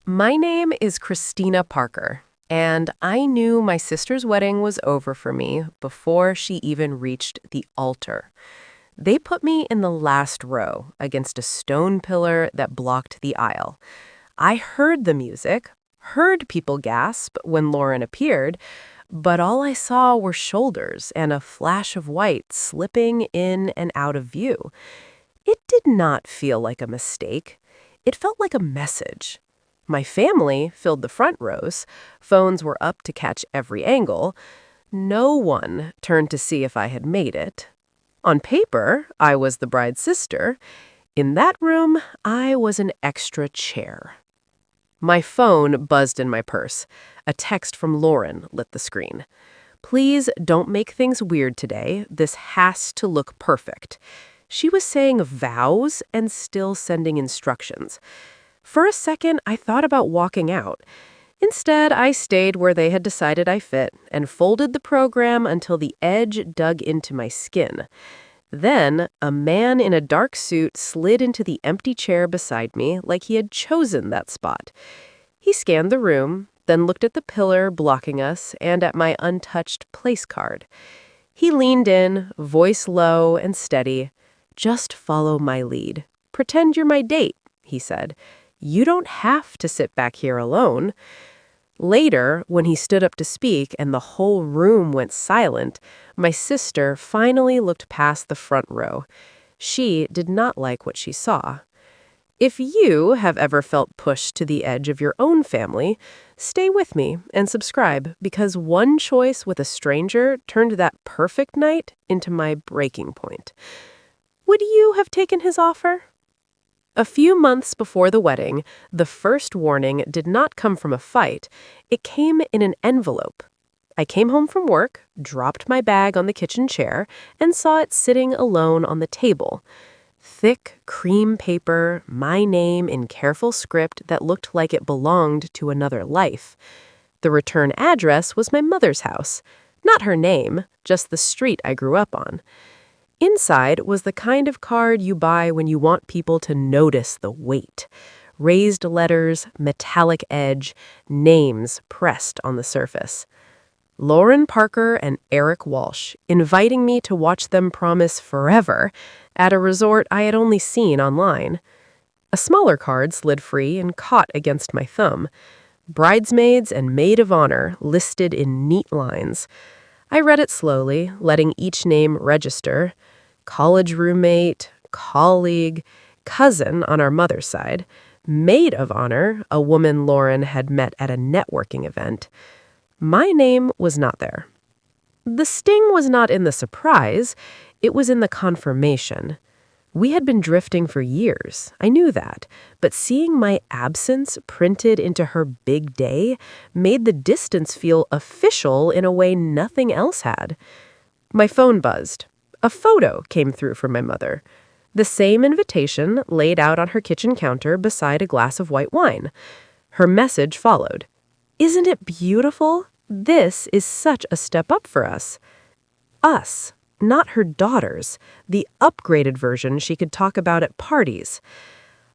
My name is Christina Parker, and I knew my sister's wedding was over for me before she even reached the altar. They put me in the last row against a stone pillar that blocked the aisle. I heard the music, heard people gasp when Lauren appeared, but all I saw were shoulders and a flash of white slipping in and out of view. It did not feel like a mistake. It felt like a message. My family filled the front rows. Phones were up to catch every angle. No one turned to see if I had made it. On paper, I was the bride's sister. In that room, I was an extra chair. My phone buzzed in my purse. A text from Lauren lit the screen. "Please don't make things weird today. This has to look perfect." She was saying vows and still sending instructions. For a second, I thought about walking out. Instead, I stayed where they had decided I fit and folded the program until the edge dug into my skin. Then, a man in a dark suit slid into the empty chair beside me like he had chosen that spot. He scanned the room, then looked at the pillar blocking us and at my untouched place card. He leaned in, voice low and steady. "Just follow my lead. Pretend you're my date," he said. "You don't have to sit back here alone." Later, when he stood up to speak and the whole room went silent, my sister finally looked past the front row. She did not like what she saw. If you have ever felt pushed to the edge of your own family, stay with me and subscribe, because one choice with a stranger turned that perfect night into my breaking point. Would you have taken his offer? A few months before the wedding, the first warning did not come from a fight. It came in an envelope. I came home from work, dropped my bag on the kitchen chair, and saw it sitting alone on the table. Thick cream paper, my name in careful script that looked like it belonged to another life. The return address was my mother's house. Not her name, just the street I grew up on. Inside was the kind of card you buy when you want people to notice the weight. Raised letters, metallic edge, names pressed on the surface. Lauren Parker and Eric Walsh, inviting me to watch them promise forever at a resort I had only seen online. A smaller card slid free and caught against my thumb. Bridesmaids and maid of honor listed in neat lines. I read it slowly, letting each name register. College roommate, colleague, cousin on our mother's side. Maid of honor, a woman Lauren had met at a networking event. My name was not there. The sting was not in the surprise, it was in the confirmation. We had been drifting for years, I knew that, but seeing my absence printed into her big day made the distance feel official in a way nothing else had. My phone buzzed. A photo came through from my mother. The same invitation laid out on her kitchen counter beside a glass of white wine. Her message followed. "Isn't it beautiful? This is such a step up for us." Us. Not her daughters, the upgraded version she could talk about at parties.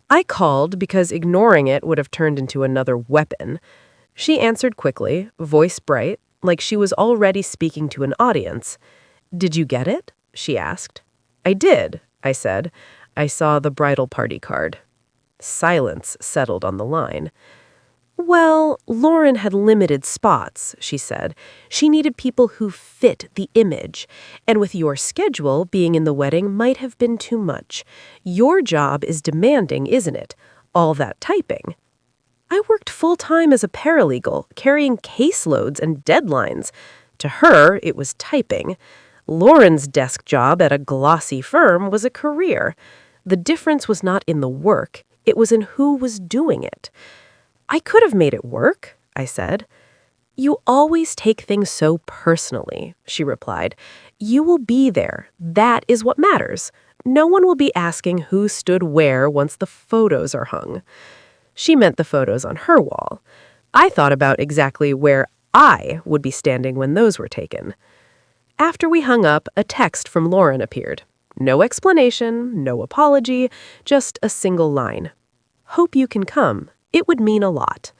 I called because ignoring it would have turned into another weapon. She answered quickly, voice bright, like she was already speaking to an audience. "Did you get it?" she asked. "I did," I said. I saw the bridal party card. Silence settled on the line. "Well, Lauren had limited spots," she said. "She needed people who fit the image. And with your schedule, being in the wedding might have been too much. Your job is demanding, isn't it? All that typing." I worked full-time as a paralegal, carrying caseloads and deadlines. To her, it was typing. Lauren's desk job at a glossy firm was a career. The difference was not in the work, it was in who was doing it. "I could have made it work," I said. "You always take things so personally," she replied. "You will be there. That is what matters. No one will be asking who stood where once the photos are hung." She meant the photos on her wall. I thought about exactly where I would be standing when those were taken. After we hung up, a text from Lauren appeared. No explanation, no apology, just a single line. "Hope you can come. It would mean a lot.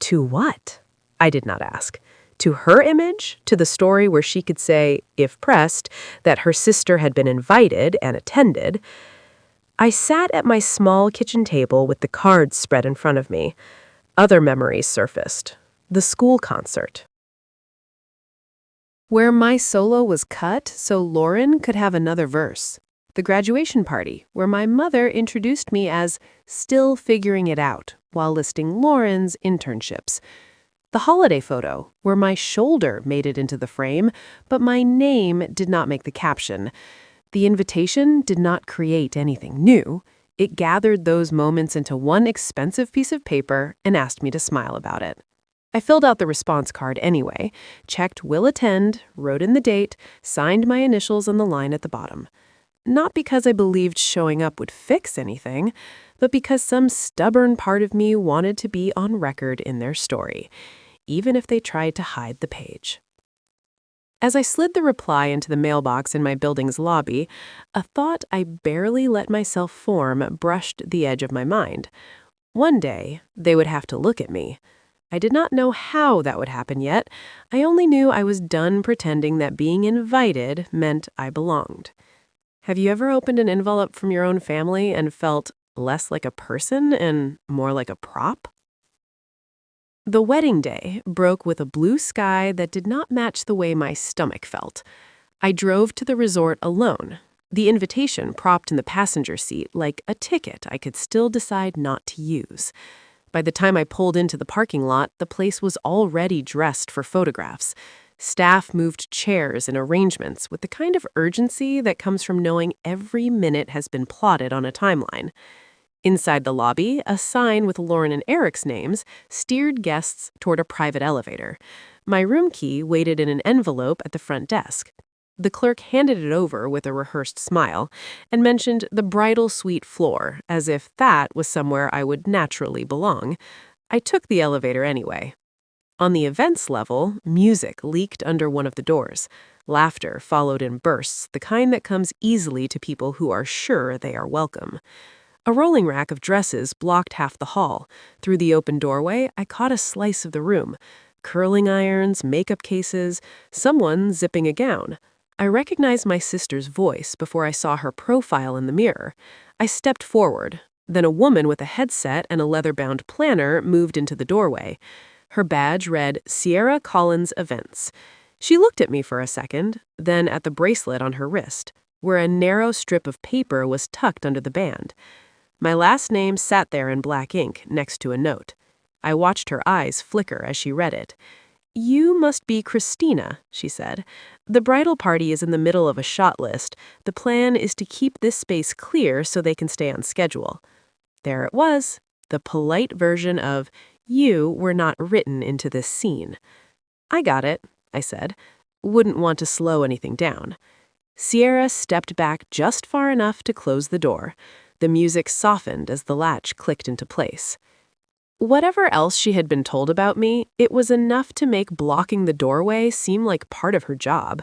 To what? I did not ask. To her image? To the story where she could say, if pressed, that her sister had been invited and attended? I sat at my small kitchen table with the cards spread in front of me. Other memories surfaced. The school concert, where my solo was cut so Lauren could have another verse. The graduation party, where my mother introduced me as still figuring it out while listing Lauren's internships. The holiday photo, where my shoulder made it into the frame, but my name did not make the caption. The invitation did not create anything new. It gathered those moments into one expensive piece of paper and asked me to smile about it. I filled out the response card anyway, checked will attend, wrote in the date, signed my initials on the line at the bottom. Not because I believed showing up would fix anything, but because some stubborn part of me wanted to be on record in their story, even if they tried to hide the page. As I slid the reply into the mailbox in my building's lobby, a thought I barely let myself form brushed the edge of my mind. One day, they would have to look at me. I did not know how that would happen yet. I only knew I was done pretending that being invited meant I belonged. Have you ever opened an envelope from your own family and felt less like a person and more like a prop? The wedding day broke with a blue sky that did not match the way my stomach felt. I drove to the resort alone, the invitation propped in the passenger seat like a ticket I could still decide not to use. By the time I pulled into the parking lot, the place was already dressed for photographs. Staff moved chairs and arrangements with the kind of urgency that comes from knowing every minute has been plotted on a timeline. Inside the lobby, a sign with Lauren and Eric's names steered guests toward a private elevator. My room key waited in an envelope at the front desk. The clerk handed it over with a rehearsed smile and mentioned the bridal suite floor, as if that was somewhere I would naturally belong. I took the elevator anyway. On the events level, music leaked under one of the doors. Laughter followed in bursts, the kind that comes easily to people who are sure they are welcome. A rolling rack of dresses blocked half the hall. Through the open doorway, I caught a slice of the room. Curling irons, makeup cases, someone zipping a gown. I recognized my sister's voice before I saw her profile in the mirror. I stepped forward. Then a woman with a headset and a leather-bound planner moved into the doorway. Her badge read Sierra Collins Events. She looked at me for a second, then at the bracelet on her wrist, where a narrow strip of paper was tucked under the band. My last name sat there in black ink next to a note. I watched her eyes flicker as she read it. "You must be Christina," she said. "The bridal party is in the middle of a shot list. The plan is to keep this space clear so they can stay on schedule." There it was, the polite version of, "You were not written into this scene." "I got it," I said. Wouldn't want to slow anything down. Sierra stepped back just far enough to close the door. The music softened as the latch clicked into place. Whatever else she had been told about me, it was enough to make blocking the doorway seem like part of her job.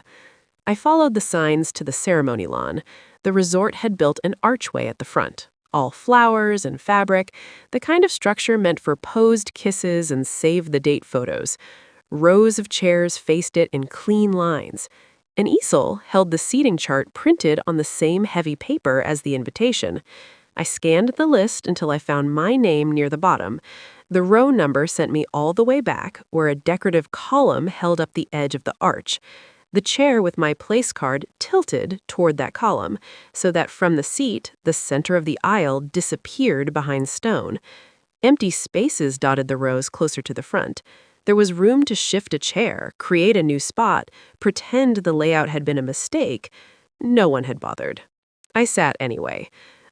I followed the signs to the ceremony lawn. The resort had built an archway at the front, all flowers and fabric, the kind of structure meant for posed kisses and save-the-date photos. Rows of chairs faced it in clean lines. An easel held the seating chart printed on the same heavy paper as the invitation. I scanned the list until I found my name near the bottom. The row number sent me all the way back, where a decorative column held up the edge of the arch. The chair with my place card tilted toward that column, so that from the seat, the center of the aisle disappeared behind stone. Empty spaces dotted the rows closer to the front. There was room to shift a chair, create a new spot, pretend the layout had been a mistake. No one had bothered. I sat anyway.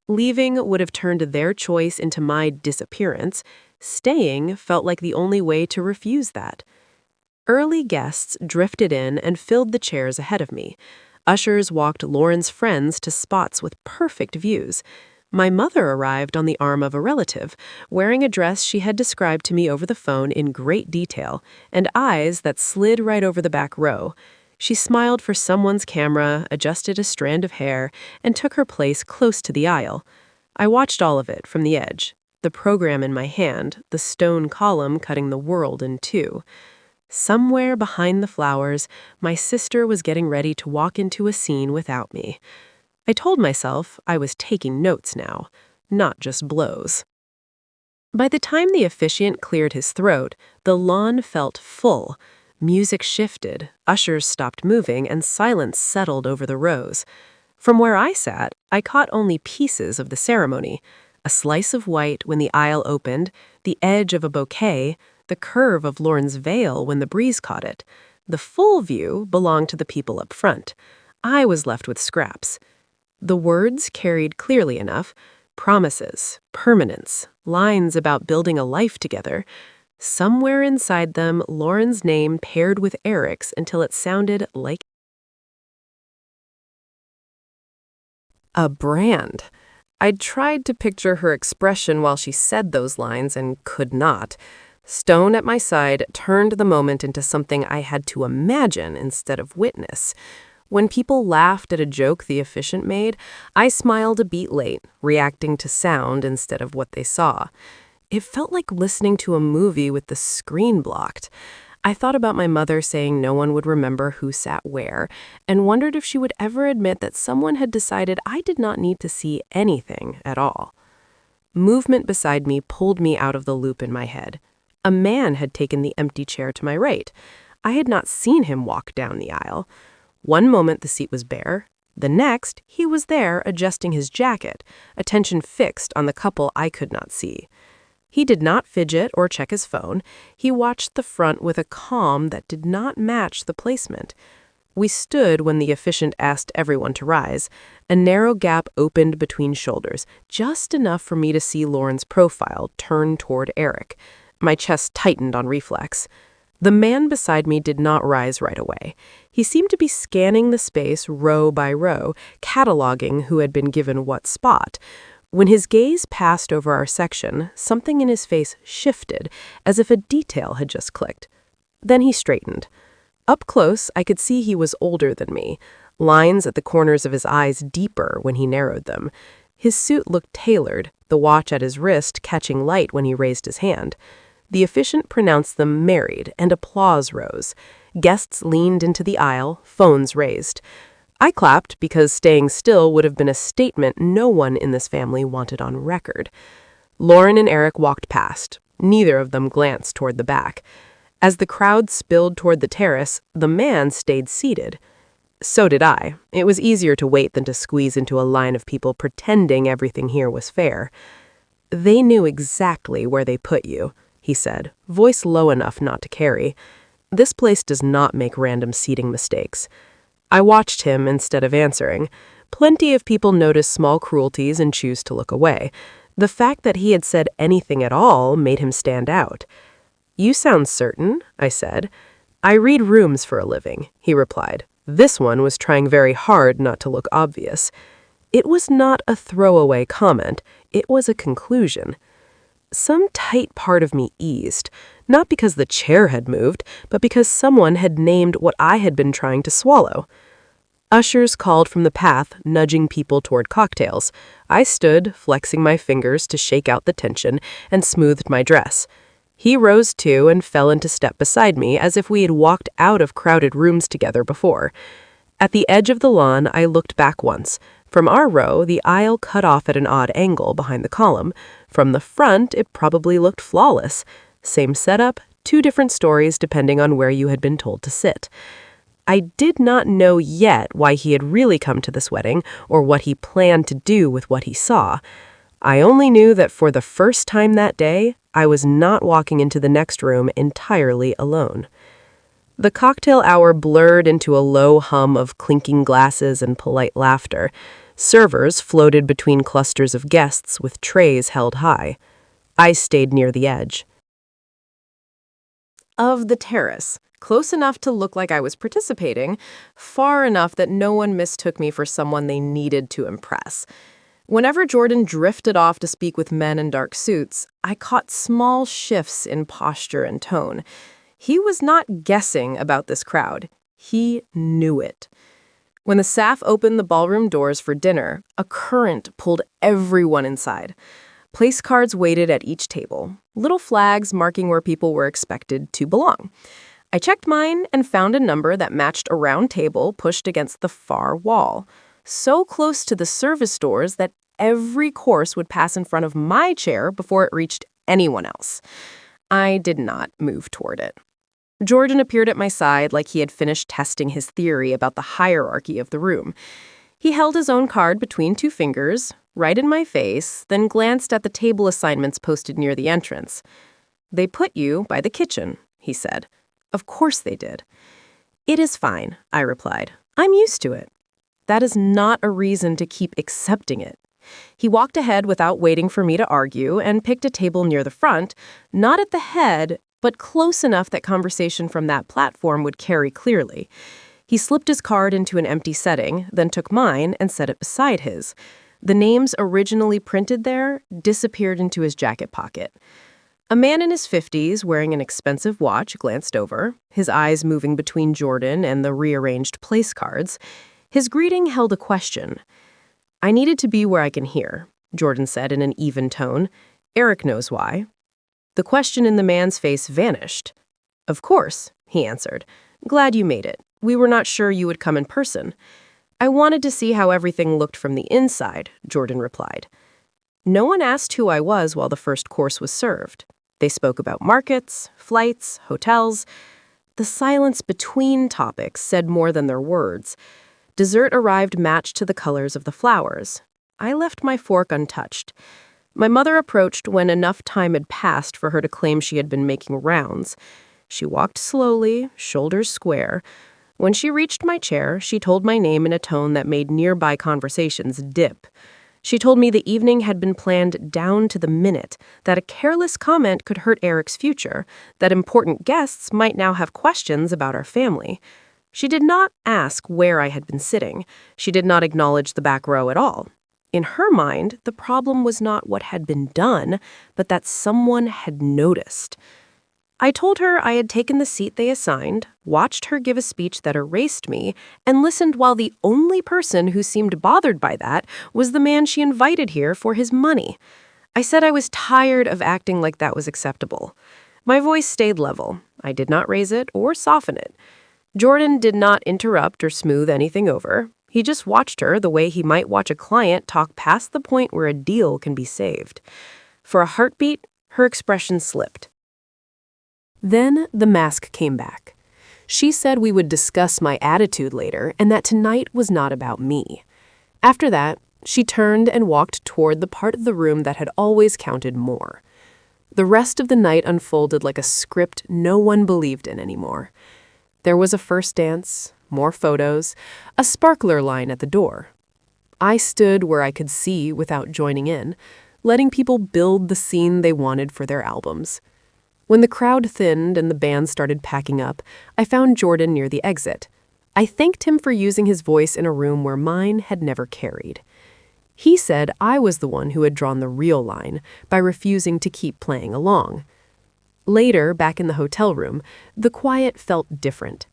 Leaving would have turned their choice into my disappearance. Staying felt like the only way to refuse that. Early guests drifted in and filled the chairs ahead of me. Ushers walked Lauren's friends to spots with perfect views. My mother arrived on the arm of a relative, wearing a dress she had described to me over the phone in great detail, and eyes that slid right over the back row. She smiled for someone's camera, adjusted a strand of hair, and took her place close to the aisle. I watched all of it from the edge. the program in my hand, the stone column cutting the world in two. Somewhere behind the flowers, my sister was getting ready to walk into a scene without me. I told myself I was taking notes now, not just blows. By the time the officiant cleared his throat, the lawn felt full. Music shifted, ushers stopped moving, and silence settled over the rows. From where I sat, I caught only pieces of the ceremony: a slice of white when the aisle opened, the edge of a bouquet, the curve of Lauren's veil when the breeze caught it. The full view belonged to the people up front. I was left with scraps. The words carried clearly enough: promises, permanence, lines about building a life together. Somewhere inside them, Lauren's name paired with Eric's until it sounded like a brand. I'd tried to picture her expression while she said those lines and could not. Stone at my side turned the moment into something I had to imagine instead of witness. When people laughed at a joke the officiant made, I smiled a beat late, reacting to sound instead of what they saw. It felt like listening to a movie with the screen blocked. I thought about my mother saying no one would remember who sat where, and wondered if she would ever admit that someone had decided I did not need to see anything at all. Movement beside me pulled me out of the loop in my head. A man had taken the empty chair to my right. I had not seen him walk down the aisle. One moment the seat was bare. The next, he was there adjusting his jacket, attention fixed on the couple I could not see. He did not fidget or check his phone. He watched the front with a calm that did not match the placement. We stood when the officiant asked everyone to rise. A narrow gap opened between shoulders, just enough for me to see Lauren's profile turn toward Eric. My chest tightened on reflex. The man beside me did not rise right away. He seemed to be scanning the space row by row, cataloging who had been given what spot. When his gaze passed over our section, something in his face shifted, as if a detail had just clicked. Then he straightened. Up close, I could see he was older than me, lines at the corners of his eyes deeper when he narrowed them. His suit looked tailored, the watch at his wrist catching light when he raised his hand. The officiant pronounced them married, and applause rose. Guests leaned into the aisle, phones raised. I clapped because staying still would have been a statement no one in this family wanted on record. Lauren and Eric walked past. Neither of them glanced toward the back. As the crowd spilled toward the terrace, the man stayed seated. So did I. It was easier to wait than to squeeze into a line of people pretending everything here was fair. "They knew exactly where they put you," he said, voice low enough not to carry. "This place does not make random seating mistakes." I watched him instead of answering. Plenty of people notice small cruelties and choose to look away. The fact that he had said anything at all made him stand out. "You sound certain," I said. "I read rooms for a living," he replied. This one was trying very hard not to look obvious. It was not a throwaway comment. It was a conclusion. Some tight part of me eased, not because the chair had moved, but because someone had named what I had been trying to swallow. Ushers called from the path, nudging people toward cocktails. I stood, flexing my fingers to shake out the tension, and smoothed my dress. He rose too and fell into step beside me as if we had walked out of crowded rooms together before. At the edge of the lawn, I looked back once. From our row, the aisle cut off at an odd angle behind the column. From the front, it probably looked flawless. Same setup, two different stories depending on where you had been told to sit. I did not know yet why he had really come to this wedding or what he planned to do with what he saw. I only knew that for the first time that day, I was not walking into the next room entirely alone. The cocktail hour blurred into a low hum of clinking glasses and polite laughter. Servers floated between clusters of guests with trays held high. I stayed near the edge of the terrace, close enough to look like I was participating, far enough that no one mistook me for someone they needed to impress. Whenever Jordan drifted off to speak with men in dark suits, I caught small shifts in posture and tone. He was not guessing about this crowd. He knew it. When the staff opened the ballroom doors for dinner, a current pulled everyone inside. Place cards waited at each table, little flags marking where people were expected to belong. I checked mine and found a number that matched a round table pushed against the far wall, so close to the service doors that every course would pass in front of my chair before it reached anyone else. I did not move toward it. Jordan appeared at my side like he had finished testing his theory about the hierarchy of the room. He held his own card between two fingers, right in my face, then glanced at the table assignments posted near the entrance. "They put you by the kitchen," he said. Of course they did. "It is fine," I replied. "I'm used to it." That is not a reason to keep accepting it. He walked ahead without waiting for me to argue and picked a table near the front, not at the head, but close enough that conversation from that platform would carry clearly. He slipped his card into an empty setting, then took mine and set it beside his. The names originally printed there disappeared into his jacket pocket. A man in his 50s, wearing an expensive watch, glanced over, his eyes moving between Jordan and the rearranged place cards. His greeting held a question. "I needed to be where I can hear," Jordan said in an even tone. "Eric knows why." The question in the man's face vanished. "Of course," he answered. "Glad you made it. We were not sure you would come in person." "I wanted to see how everything looked from the inside," Jordan replied. No one asked who I was while the first course was served. They spoke about markets, flights, hotels. The silence between topics said more than their words. Dessert arrived matched to the colors of the flowers. I left my fork untouched. My mother approached when enough time had passed for her to claim she had been making rounds. She walked slowly, shoulders square. When she reached my chair, she told my name in a tone that made nearby conversations dip. She told me the evening had been planned down to the minute, that a careless comment could hurt Eric's future, that important guests might now have questions about our family. She did not ask where I had been sitting. She did not acknowledge the back row at all. In her mind, the problem was not what had been done, but that someone had noticed. I told her I had taken the seat they assigned, watched her give a speech that erased me, and listened while the only person who seemed bothered by that was the man she invited here for his money. I said I was tired of acting like that was acceptable. My voice stayed level. I did not raise it or soften it. Jordan did not interrupt or smooth anything over. He just watched her the way he might watch a client talk past the point where a deal can be saved. For a heartbeat, her expression slipped. Then the mask came back. She said we would discuss my attitude later and that tonight was not about me. After that, she turned and walked toward the part of the room that had always counted more. The rest of the night unfolded like a script no one believed in anymore. There was a first dance, more photos, a sparkler line at the door. I stood where I could see without joining in, letting people build the scene they wanted for their albums. When the crowd thinned and the band started packing up, I found Jordan near the exit. I thanked him for using his voice in a room where mine had never carried. He said I was the one who had drawn the real line by refusing to keep playing along. Later, back in the hotel room, the quiet felt different.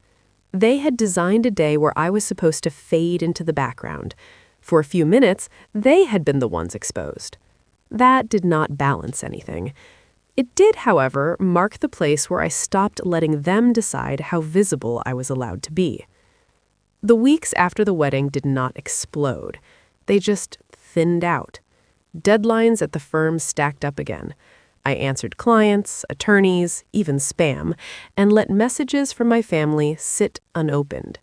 They had designed a day where I was supposed to fade into the background. For a few minutes, they had been the ones exposed. That did not balance anything. It did, however, mark the place where I stopped letting them decide how visible I was allowed to be. The weeks after the wedding did not explode. They just thinned out. Deadlines at the firm stacked up again. I answered clients, attorneys, even spam, and let messages from my family sit unopened.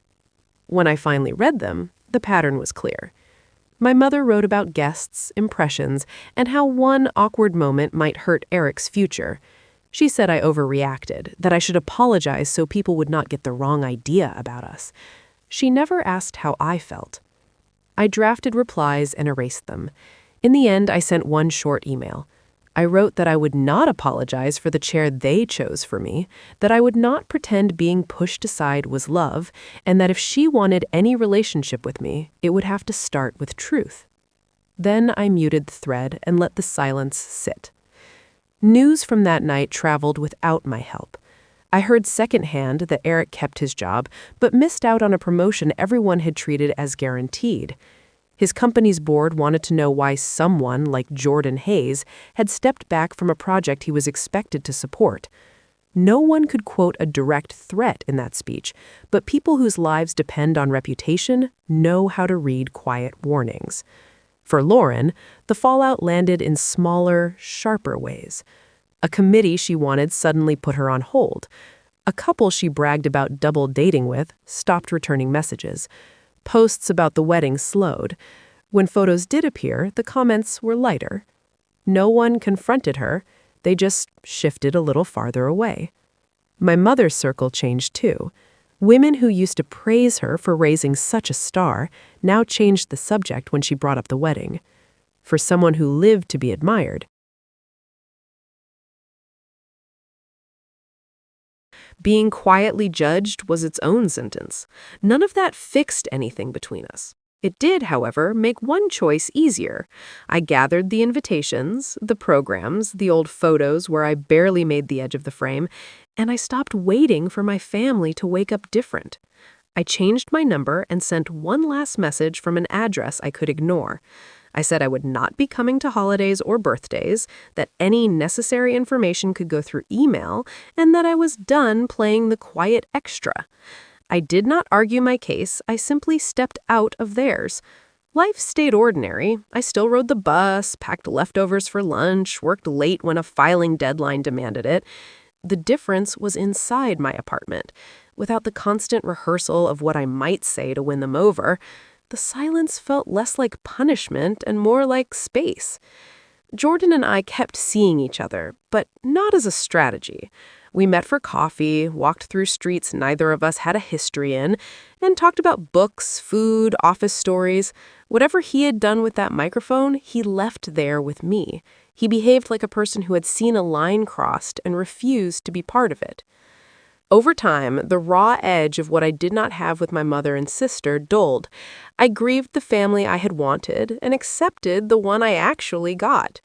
When I finally read them, the pattern was clear. My mother wrote about guests, impressions, and how one awkward moment might hurt Eric's future. She said I overreacted, that I should apologize so people would not get the wrong idea about us. She never asked how I felt. I drafted replies and erased them. In the end, I sent one short email. I wrote that I would not apologize for the chair they chose for me, that I would not pretend being pushed aside was love, and that if she wanted any relationship with me, it would have to start with truth. Then I muted the thread and let the silence sit. News from that night traveled without my help. I heard secondhand that Eric kept his job, but missed out on a promotion everyone had treated as guaranteed. His company's board wanted to know why someone like Jordan Hayes had stepped back from a project he was expected to support. No one could quote a direct threat in that speech, but people whose lives depend on reputation know how to read quiet warnings. For Lauren, the fallout landed in smaller, sharper ways. A committee she wanted suddenly put her on hold. A couple she bragged about double dating with stopped returning messages. Posts about the wedding slowed. When photos did appear, the comments were lighter. No one confronted her. They just shifted a little farther away. My mother's circle changed too. Women who used to praise her for raising such a star now changed the subject when she brought up the wedding. For someone who lived to be admired, being quietly judged was its own sentence. None of that fixed anything between us. It did, however, make one choice easier. I gathered the invitations, the programs, the old photos where I barely made the edge of the frame, and I stopped waiting for my family to wake up different. I changed my number and sent one last message from an address I could ignore. I said I would not be coming to holidays or birthdays, that any necessary information could go through email, and that I was done playing the quiet extra. I did not argue my case, I simply stepped out of theirs. Life stayed ordinary. I still rode the bus, packed leftovers for lunch, worked late when a filing deadline demanded it. The difference was inside my apartment. Without the constant rehearsal of what I might say to win them over, the silence felt less like punishment and more like space. Jordan and I kept seeing each other, but not as a strategy. We met for coffee, walked through streets neither of us had a history in, and talked about books, food, office stories. Whatever he had done with that microphone, he left there with me. He behaved like a person who had seen a line crossed and refused to be part of it. Over time, the raw edge of what I did not have with my mother and sister dulled. I grieved the family I had wanted and accepted the one I actually got.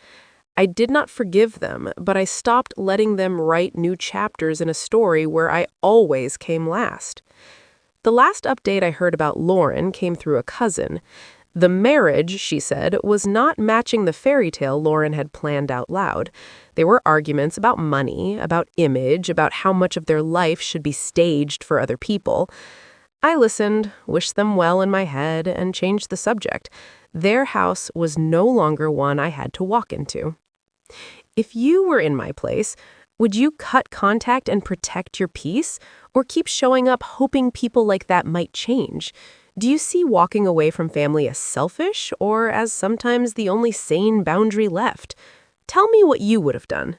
I did not forgive them, but I stopped letting them write new chapters in a story where I always came last. The last update I heard about Lauren came through a cousin. The marriage, she said, was not matching the fairy tale Lauren had planned out loud. There were arguments about money, about image, about how much of their life should be staged for other people. I listened, wished them well in my head, and changed the subject. Their house was no longer one I had to walk into. If you were in my place, would you cut contact and protect your peace, or keep showing up hoping people like that might change? Do you see walking away from family as selfish, or as sometimes the only sane boundary left? Tell me what you would have done.